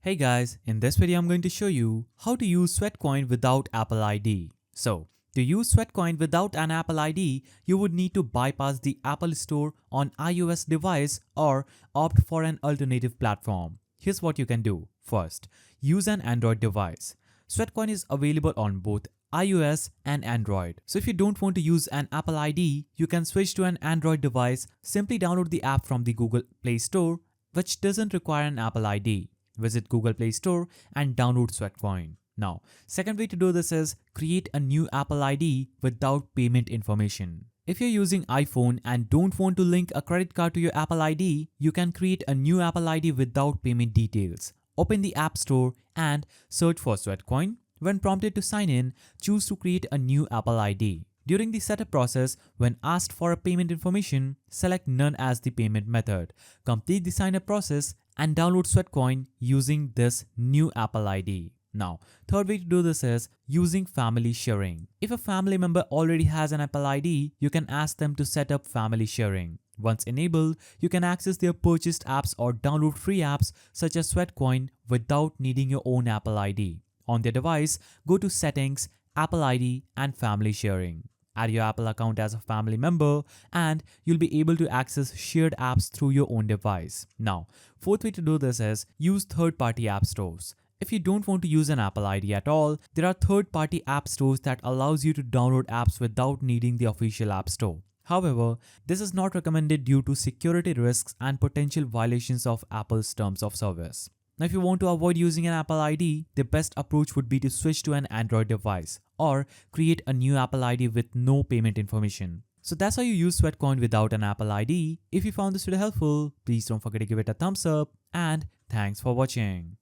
Hey guys, in this video I'm going to show you how to use Sweatcoin without Apple ID. So, to use Sweatcoin without an Apple ID, you would need to bypass the Apple Store on iOS device or opt for an alternative platform. Here's what you can do. First, use an Android device. Sweatcoin is available on both iOS and Android. So if you don't want to use an Apple ID, you can switch to an Android device. Simply download the app from the Google Play Store, which doesn't require an Apple ID. Visit Google Play Store and download Sweatcoin. Now, second way to do this is create a new Apple ID without payment information. If you're using iPhone and don't want to link a credit card to your Apple ID, you can create a new Apple ID without payment details. Open the App Store and search for Sweatcoin. When prompted to sign in, choose to create a new Apple ID. During the setup process, when asked for a payment information, select None as the payment method. Complete the sign up process and download Sweatcoin using this new Apple ID. Now, third way to do this is using family sharing. If a family member already has an Apple ID, you can ask them to set up family sharing. Once enabled, you can access their purchased apps or download free apps such as Sweatcoin without needing your own Apple ID. On their device, go to Settings, Apple ID and Family Sharing. Add your Apple account as a family member and you'll be able to access shared apps through your own device. Now, fourth way to do this is use third-party app stores. If you don't want to use an Apple ID at all, there are third-party app stores that allows you to download apps without needing the official app store. However, this is not recommended due to security risks and potential violations of Apple's terms of service. Now, if you want to avoid using an Apple ID, the best approach would be to switch to an Android device or create a new Apple ID with no payment information. So that's how you use Sweatcoin without an Apple ID. If you found this video helpful, please don't forget to give it a thumbs up and thanks for watching.